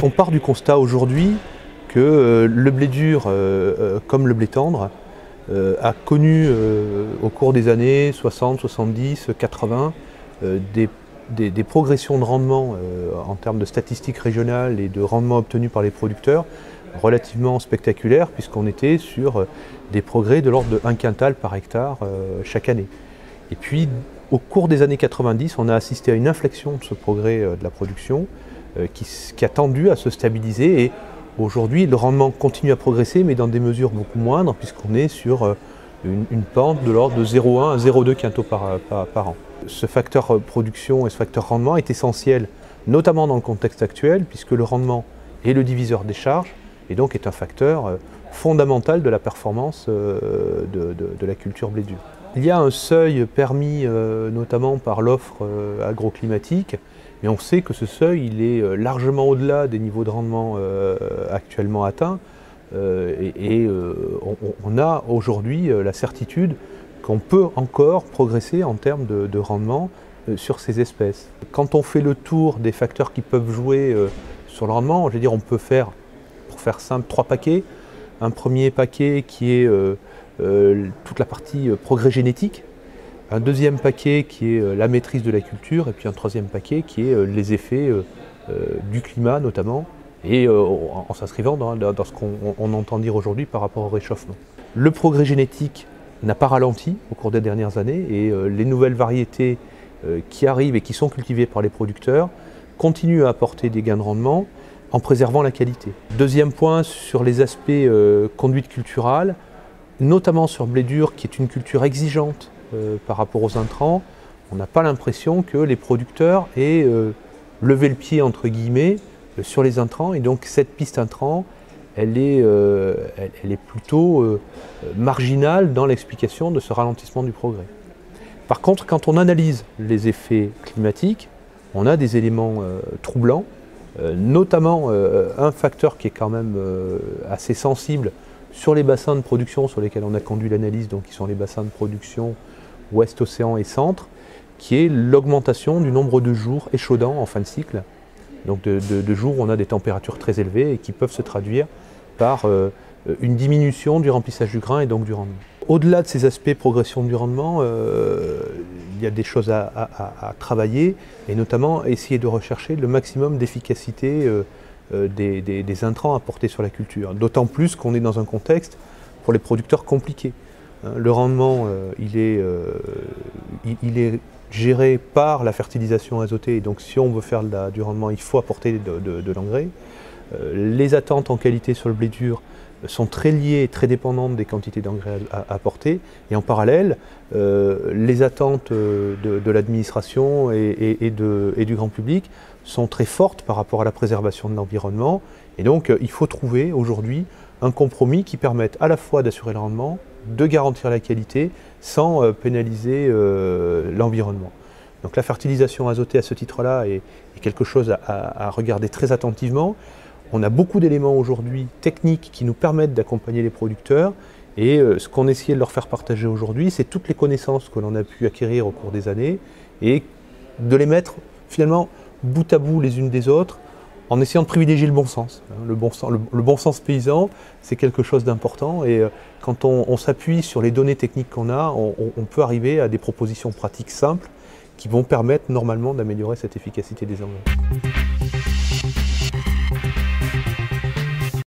On part du constat aujourd'hui que le blé dur, comme le blé tendre, a connu au cours des années 60, 70, 80 des progressions de rendement en termes de statistiques régionales et de rendement obtenus par les producteurs relativement spectaculaires, puisqu'on était sur des progrès de l'ordre de 1 quintal par hectare chaque année. Et puis au cours des années 90, on a assisté à une inflexion de ce progrès de la production qui a tendu à se stabiliser, et aujourd'hui le rendement continue à progresser, mais dans des mesures beaucoup moindres, puisqu'on est sur une pente de l'ordre de 0,1 à 0,2 quintaux par an. Ce facteur production et ce facteur rendement est essentiel, notamment dans le contexte actuel, puisque le rendement est le diviseur des charges et donc est un facteur fondamental de la performance de la culture blé dur. Il y a un seuil permis notamment par l'offre agroclimatique, mais on sait que ce seuil il est largement au-delà des niveaux de rendement actuellement atteints, on a aujourd'hui la certitude qu'on peut encore progresser en termes de rendement sur ces espèces. Quand on fait le tour des facteurs qui peuvent jouer sur le rendement, je veux dire, on peut faire, pour faire simple, 3 paquets. Un premier paquet qui est toute la partie progrès génétique, un deuxième paquet qui est la maîtrise de la culture, et puis un troisième paquet qui est les effets du climat notamment, et en s'inscrivant dans ce qu'on entend dire aujourd'hui par rapport au réchauffement. Le progrès génétique n'a pas ralenti au cours des dernières années, et les nouvelles variétés qui arrivent et qui sont cultivées par les producteurs continuent à apporter des gains de rendement en préservant la qualité. Deuxième point, sur les aspects conduite culturale, notamment sur blé dur qui est une culture exigeante par rapport aux intrants, on n'a pas l'impression que les producteurs aient levé le pied entre guillemets sur les intrants, et donc cette piste intrant elle est plutôt marginale dans l'explication de ce ralentissement du progrès. Par contre, quand on analyse les effets climatiques, on a des éléments troublants, notamment un facteur qui est quand même assez sensible sur les bassins de production sur lesquels on a conduit l'analyse, donc qui sont les bassins de production ouest, océan et centre, qui est l'augmentation du nombre de jours échaudants en fin de cycle, donc de jours où on a des températures très élevées et qui peuvent se traduire par une diminution du remplissage du grain et donc du rendement. Au-delà de ces aspects progression du rendement, il y a des choses à travailler, et notamment essayer de rechercher le maximum d'efficacité des intrants apportés sur la culture. D'autant plus qu'on est dans un contexte pour les producteurs compliqué. Le rendement il est géré par la fertilisation azotée, donc si on veut faire du rendement, il faut apporter de l'engrais. Les attentes en qualité sur le blé dur sont très liées, très dépendantes des quantités d'engrais apportées, et en parallèle, les attentes de l'administration et du grand public sont très fortes par rapport à la préservation de l'environnement, et donc il faut trouver aujourd'hui un compromis qui permette à la fois d'assurer le rendement, de garantir la qualité sans pénaliser l'environnement. Donc la fertilisation azotée à ce titre-là est quelque chose à regarder très attentivement. On a beaucoup d'éléments aujourd'hui techniques qui nous permettent d'accompagner les producteurs, et ce qu'on essayait de leur faire partager aujourd'hui, c'est toutes les connaissances que l'on a pu acquérir au cours des années, et de les mettre finalement bout à bout les unes des autres, en essayant de privilégier le bon sens. Le bon sens paysan, c'est quelque chose d'important, et quand on s'appuie sur les données techniques qu'on a, on peut arriver à des propositions pratiques simples qui vont permettre normalement d'améliorer cette efficacité des engrais.